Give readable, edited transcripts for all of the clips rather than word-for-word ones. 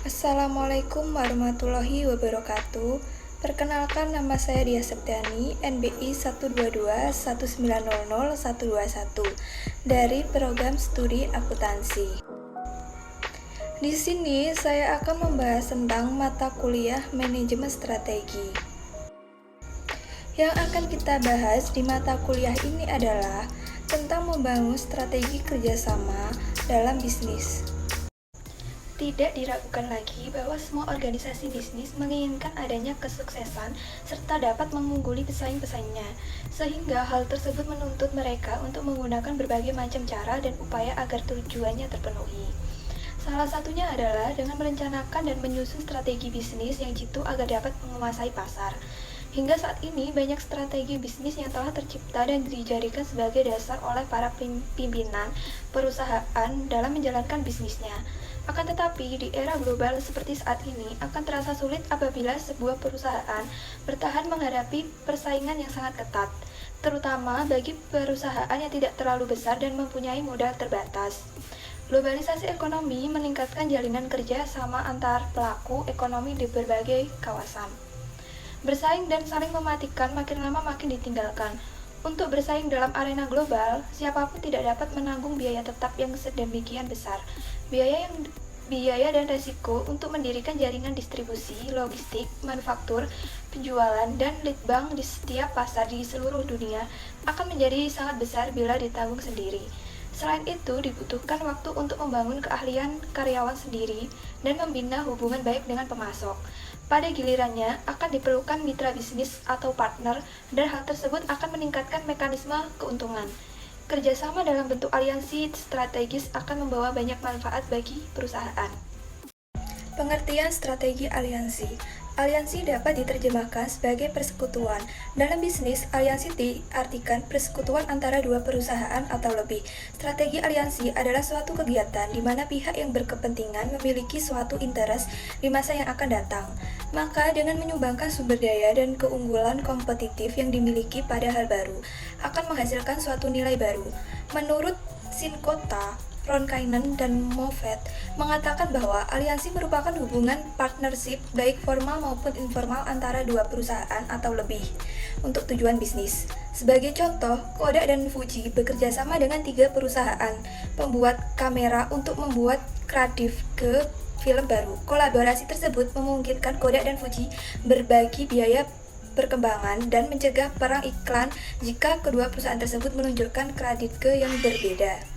Assalamualaikum warahmatullahi wabarakatuh. Perkenalkan, nama saya Dia Septiani, NBI 12219000121 dari program studi akuntansi. Di sini saya akan membahas tentang mata kuliah manajemen strategi. Yang akan kita bahas di mata kuliah ini adalah tentang membangun strategi kerjasama dalam bisnis. Tidak diragukan lagi bahwa semua organisasi bisnis menginginkan adanya kesuksesan serta dapat mengungguli pesaing-pesaingnya, sehingga hal tersebut menuntut mereka untuk menggunakan berbagai macam cara dan upaya agar tujuannya terpenuhi. Salah satunya adalah dengan merencanakan dan menyusun strategi bisnis yang jitu agar dapat menguasai pasar. Hingga saat ini, banyak strategi bisnis yang telah tercipta dan dijadikan sebagai dasar oleh para pimpinan perusahaan dalam menjalankan bisnisnya. Akan tetapi, di era global seperti saat ini, akan terasa sulit apabila sebuah perusahaan bertahan menghadapi persaingan yang sangat ketat, terutama bagi perusahaan yang tidak terlalu besar dan mempunyai modal terbatas. Globalisasi ekonomi meningkatkan jalinan kerja sama antar pelaku ekonomi di berbagai kawasan. Bersaing dan saling mematikan makin lama makin ditinggalkan. Untuk bersaing dalam arena global, siapapun tidak dapat menanggung biaya tetap yang sedemikian besar. Biaya dan resiko untuk mendirikan jaringan distribusi, logistik, manufaktur, penjualan, dan lead bank di setiap pasar di seluruh dunia akan menjadi sangat besar bila ditanggung sendiri. Selain itu, dibutuhkan waktu untuk membangun keahlian karyawan sendiri dan membina hubungan baik dengan pemasok. Pada gilirannya, akan diperlukan mitra bisnis atau partner, dan hal tersebut akan meningkatkan mekanisme keuntungan. Kerjasama dalam bentuk aliansi strategis akan membawa banyak manfaat bagi perusahaan. Pengertian strategi aliansi. Aliansi dapat diterjemahkan sebagai persekutuan. Dalam bisnis, aliansi diartikan persekutuan antara dua perusahaan atau lebih. Strategi aliansi adalah suatu kegiatan di mana pihak yang berkepentingan memiliki suatu interest di masa yang akan datang. Maka dengan menyumbangkan sumber daya dan keunggulan kompetitif yang dimiliki pada hal baru, akan menghasilkan suatu nilai baru. Menurut Sinkota, Ronkainen, dan Moffett mengatakan bahwa aliansi merupakan hubungan partnership baik formal maupun informal antara dua perusahaan atau lebih untuk tujuan bisnis. Sebagai contoh, Kodak dan Fuji bekerja sama dengan 3 perusahaan pembuat kamera untuk membuat kreatif ke film baru. Kolaborasi tersebut memungkinkan Kodak dan Fuji berbagi biaya perkembangan dan mencegah perang iklan jika kedua perusahaan tersebut menunjukkan kredit yang berbeda.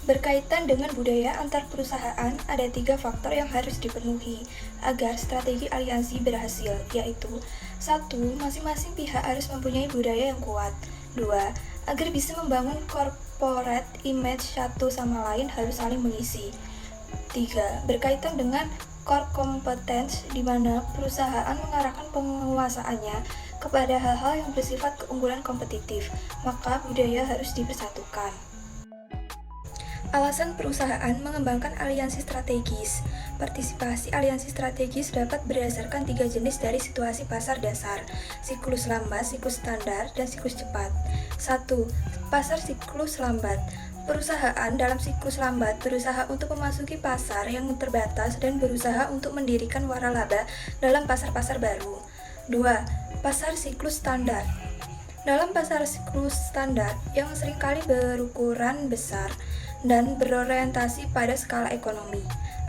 Berkaitan dengan budaya antar perusahaan, ada 3 faktor yang harus dipenuhi agar strategi aliansi berhasil, yaitu 1. Masing-masing pihak harus mempunyai budaya yang kuat. 2. Agar bisa membangun corporate image satu sama lain harus saling mengisi. 3. Berkaitan dengan core competence, di mana perusahaan mengarahkan penguasaannya kepada hal-hal yang bersifat keunggulan kompetitif, maka budaya harus dipersatukan. Alasan perusahaan mengembangkan aliansi strategis. Partisipasi aliansi strategis dapat berdasarkan 3 jenis dari situasi pasar dasar: siklus lambat, siklus standar, dan siklus cepat. 1. Pasar siklus lambat. Perusahaan dalam siklus lambat berusaha untuk memasuki pasar yang terbatas dan berusaha untuk mendirikan waralaba dalam pasar-pasar baru. 2. Pasar siklus standar. Dalam pasar siklus standar yang seringkali berukuran besar dan berorientasi pada skala ekonomi,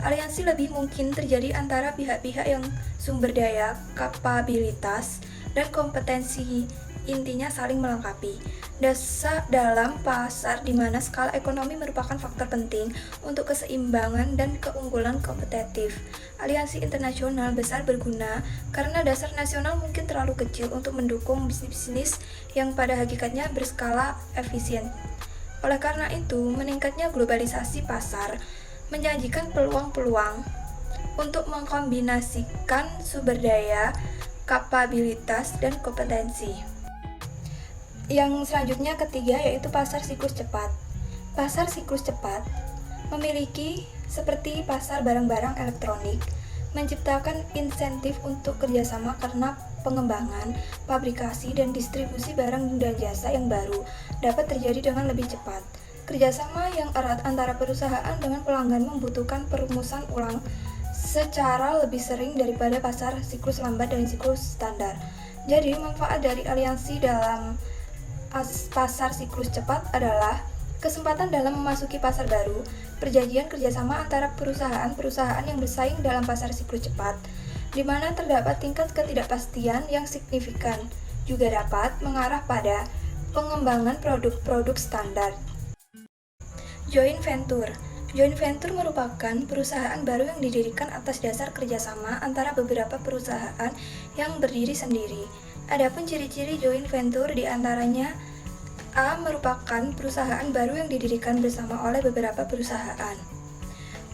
aliansi lebih mungkin terjadi antara pihak-pihak yang sumber daya, kapabilitas, dan kompetensi intinya saling melengkapi. Dalam pasar di mana skala ekonomi merupakan faktor penting untuk keseimbangan dan keunggulan kompetitif, aliansi internasional besar berguna karena dasar nasional mungkin terlalu kecil untuk mendukung bisnis yang pada hakikatnya berskala efisien. Oleh karena itu, meningkatnya globalisasi pasar menjanjikan peluang-peluang untuk mengkombinasikan sumber daya, kapabilitas, dan kompetensi. Yang selanjutnya ketiga yaitu pasar siklus cepat. Pasar siklus cepat memiliki seperti pasar barang-barang elektronik, menciptakan insentif untuk kerjasama karena pengembangan, pabrikasi, dan distribusi barang dan jasa yang baru dapat terjadi dengan lebih cepat. Kerjasama yang erat antara perusahaan dengan pelanggan membutuhkan perumusan ulang secara lebih sering daripada pasar siklus lambat dan siklus standar. Jadi, manfaat dari aliansi dalam pasar siklus cepat adalah kesempatan dalam memasuki pasar baru, perjanjian kerjasama antara perusahaan-perusahaan yang bersaing dalam pasar siklus cepat, di mana terdapat tingkat ketidakpastian yang signifikan, juga dapat mengarah pada pengembangan produk-produk standar. Joint venture. Joint venture merupakan perusahaan baru yang didirikan atas dasar kerjasama antara beberapa perusahaan yang berdiri sendiri. Adapun ciri-ciri joint venture diantaranya: A. Merupakan perusahaan baru yang didirikan bersama oleh beberapa perusahaan.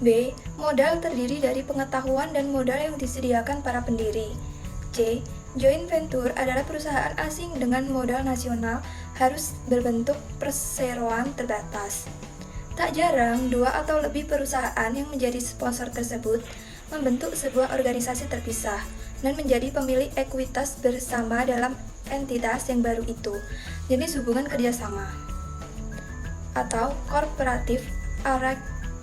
B. Modal terdiri dari pengetahuan dan modal yang disediakan para pendiri. C. Joint venture adalah perusahaan asing dengan modal nasional, harus berbentuk perseroan terbatas. Tak jarang, 2 atau lebih perusahaan yang menjadi sponsor tersebut membentuk sebuah organisasi terpisah dan menjadi pemilik ekuitas bersama dalam entitas yang baru itu. Jenis hubungan kerjasama atau cooperative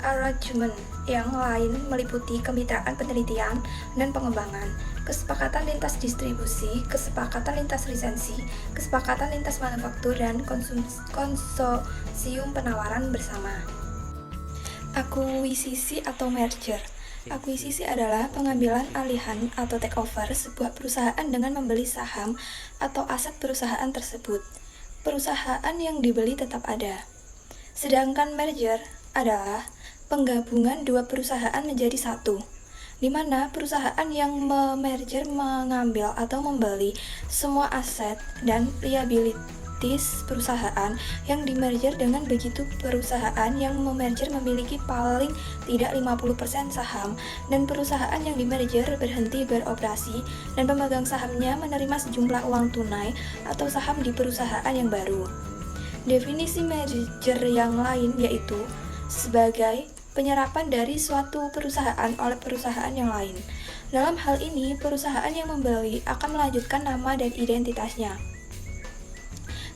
arrangement yang lain meliputi kemitraan penelitian dan pengembangan, kesepakatan lintas distribusi, kesepakatan lintas lisensi, kesepakatan lintas manufaktur, dan konsorsium penawaran bersama. Akuisisi atau merger. Akuisisi adalah pengambilan alihan atau takeover sebuah perusahaan dengan membeli saham atau aset perusahaan tersebut. Perusahaan yang dibeli tetap ada. Sedangkan merger adalah penggabungan dua perusahaan menjadi satu, di mana perusahaan yang merger mengambil atau membeli semua aset dan liabilities perusahaan yang dimerger. Dengan begitu, perusahaan yang memerger memiliki paling tidak 50% saham, dan perusahaan yang dimerger berhenti beroperasi dan pemegang sahamnya menerima sejumlah uang tunai atau saham di perusahaan yang baru. Definisi merger yang lain yaitu sebagai penyerapan dari suatu perusahaan oleh perusahaan yang lain. Dalam hal ini, perusahaan yang membeli akan melanjutkan nama dan identitasnya.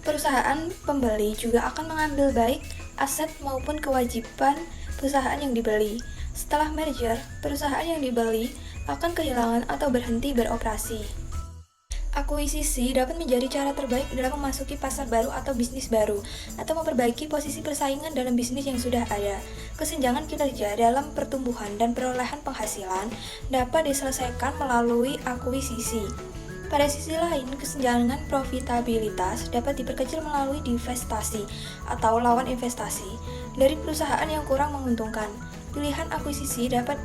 Perusahaan pembeli juga akan mengambil baik aset maupun kewajiban perusahaan yang dibeli. Setelah merger, perusahaan yang dibeli akan kehilangan atau berhenti beroperasi. Akuisisi dapat menjadi cara terbaik dalam memasuki pasar baru atau bisnis baru, atau memperbaiki posisi persaingan dalam bisnis yang sudah ada. Kesenjangan kinerja dalam pertumbuhan dan perolehan penghasilan dapat diselesaikan melalui akuisisi. Pada sisi lain, kesenjangan profitabilitas dapat diperkecil melalui divestasi atau lawan investasi dari perusahaan yang kurang menguntungkan. Pilihan akuisisi dapat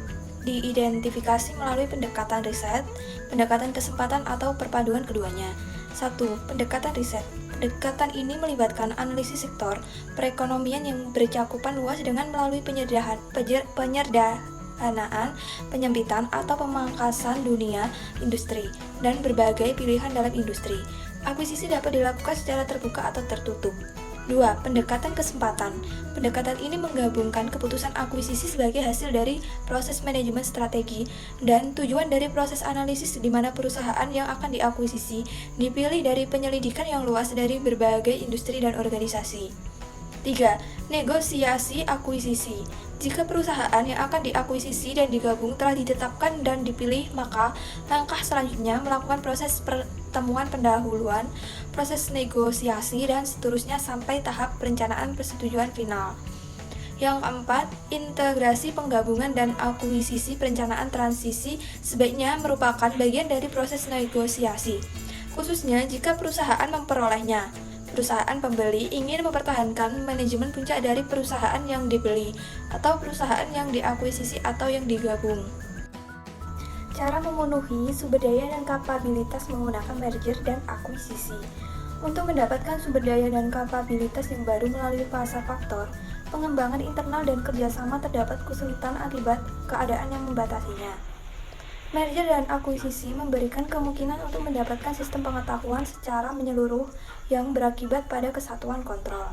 diidentifikasi melalui pendekatan riset, pendekatan kesempatan, atau perpaduan keduanya. 1. Pendekatan riset. Pendekatan ini melibatkan analisis sektor perekonomian yang bercakupan luas dengan melalui penyerdanaan, penyempitan, atau pemangkasan dunia industri, dan berbagai pilihan dalam industri. Akuisisi dapat dilakukan secara terbuka atau tertutup. 2. Pendekatan kesempatan. Pendekatan ini menggabungkan keputusan akuisisi sebagai hasil dari proses manajemen strategi dan tujuan dari proses analisis, di mana perusahaan yang akan diakuisisi dipilih dari penyelidikan yang luas dari berbagai industri dan organisasi. 3. Negosiasi akuisisi. Jika perusahaan yang akan diakuisisi dan digabung telah ditetapkan dan dipilih, maka langkah selanjutnya melakukan proses pertemuan pendahuluan, proses negosiasi, dan seterusnya sampai tahap perencanaan persetujuan final. Yang keempat, integrasi penggabungan dan akuisisi. Perencanaan transisi sebaiknya merupakan bagian dari proses negosiasi, khususnya jika perusahaan memperolehnya. Perusahaan pembeli ingin mempertahankan manajemen puncak dari perusahaan yang dibeli atau perusahaan yang diakuisisi atau yang digabung. Cara memenuhi sumber daya dan kapabilitas menggunakan merger dan akuisisi. Untuk mendapatkan sumber daya dan kapabilitas yang baru melalui pasar faktor, pengembangan internal dan kerjasama, terdapat kesulitan akibat keadaan yang membatasinya. Merger dan akuisisi memberikan kemungkinan untuk mendapatkan sistem pengetahuan secara menyeluruh yang berakibat pada kesatuan kontrol.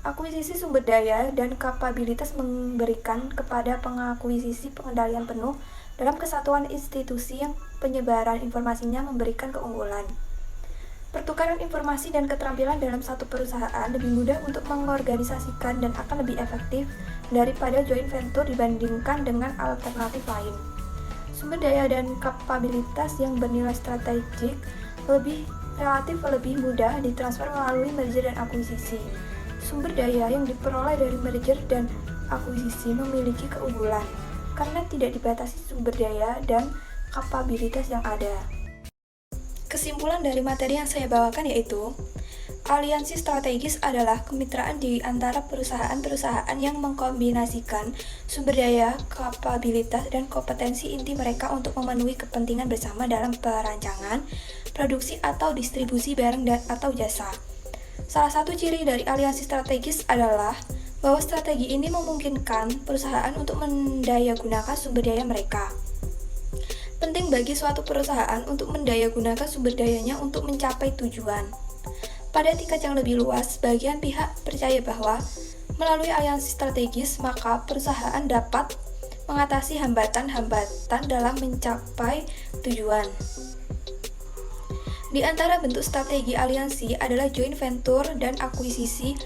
Akuisisi sumber daya dan kapabilitas memberikan kepada pengakuisisi pengendalian penuh dalam kesatuan institusi yang penyebaran informasinya memberikan keunggulan. Pertukaran informasi dan keterampilan dalam satu perusahaan lebih mudah untuk mengorganisasikan dan akan lebih efektif daripada joint venture dibandingkan dengan alternatif lain. Sumber daya dan kapabilitas yang bernilai strategik relatif lebih mudah ditransfer melalui merger dan akuisisi. Sumber daya yang diperoleh dari merger dan akuisisi memiliki keunggulan karena tidak dibatasi sumber daya dan kapabilitas yang ada. Kesimpulan dari materi yang saya bawakan yaitu, aliansi strategis adalah kemitraan di antara perusahaan-perusahaan yang mengkombinasikan sumber daya, kapabilitas, dan kompetensi inti mereka untuk memenuhi kepentingan bersama dalam perancangan, produksi, atau distribusi barang atau jasa. Salah satu ciri dari aliansi strategis adalah bahwa strategi ini memungkinkan perusahaan untuk mendayagunakan sumber daya mereka. Penting bagi suatu perusahaan untuk mendayagunakan sumber dayanya untuk mencapai tujuan. Pada tingkat yang lebih luas, sebagian pihak percaya bahwa melalui aliansi strategis, maka perusahaan dapat mengatasi hambatan-hambatan dalam mencapai tujuan. Di antara bentuk strategi aliansi adalah joint venture dan akuisisi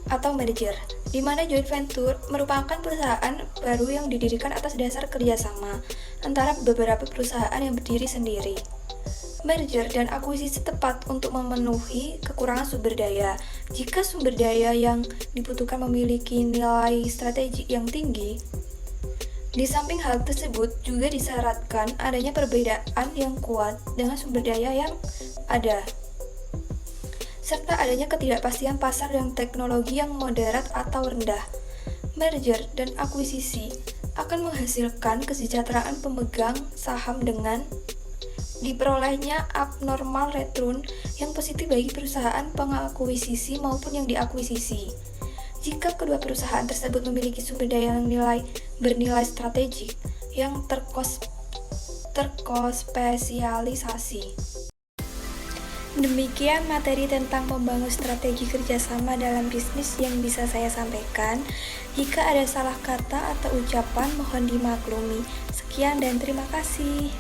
atau merger, di mana joint venture merupakan perusahaan baru yang didirikan atas dasar kerjasama antara beberapa perusahaan yang berdiri sendiri. Merger dan akuisisi tepat untuk memenuhi kekurangan sumber daya. Jika sumber daya yang dibutuhkan memiliki nilai strategik yang tinggi, di samping hal tersebut juga disyaratkan adanya perbedaan yang kuat dengan sumber daya yang ada, serta adanya ketidakpastian pasar dan teknologi yang moderat atau rendah. Merger dan akuisisi akan menghasilkan kesejahteraan pemegang saham dengan diperolehnya abnormal return yang positif bagi perusahaan pengakuisisi maupun yang diakuisisi. Jika kedua perusahaan tersebut memiliki sumber daya yang bernilai strategik yang terspesialisasi. Demikian materi tentang membangun strategi kerjasama dalam bisnis yang bisa saya sampaikan. Jika ada salah kata atau ucapan, mohon dimaklumi. Sekian dan terima kasih.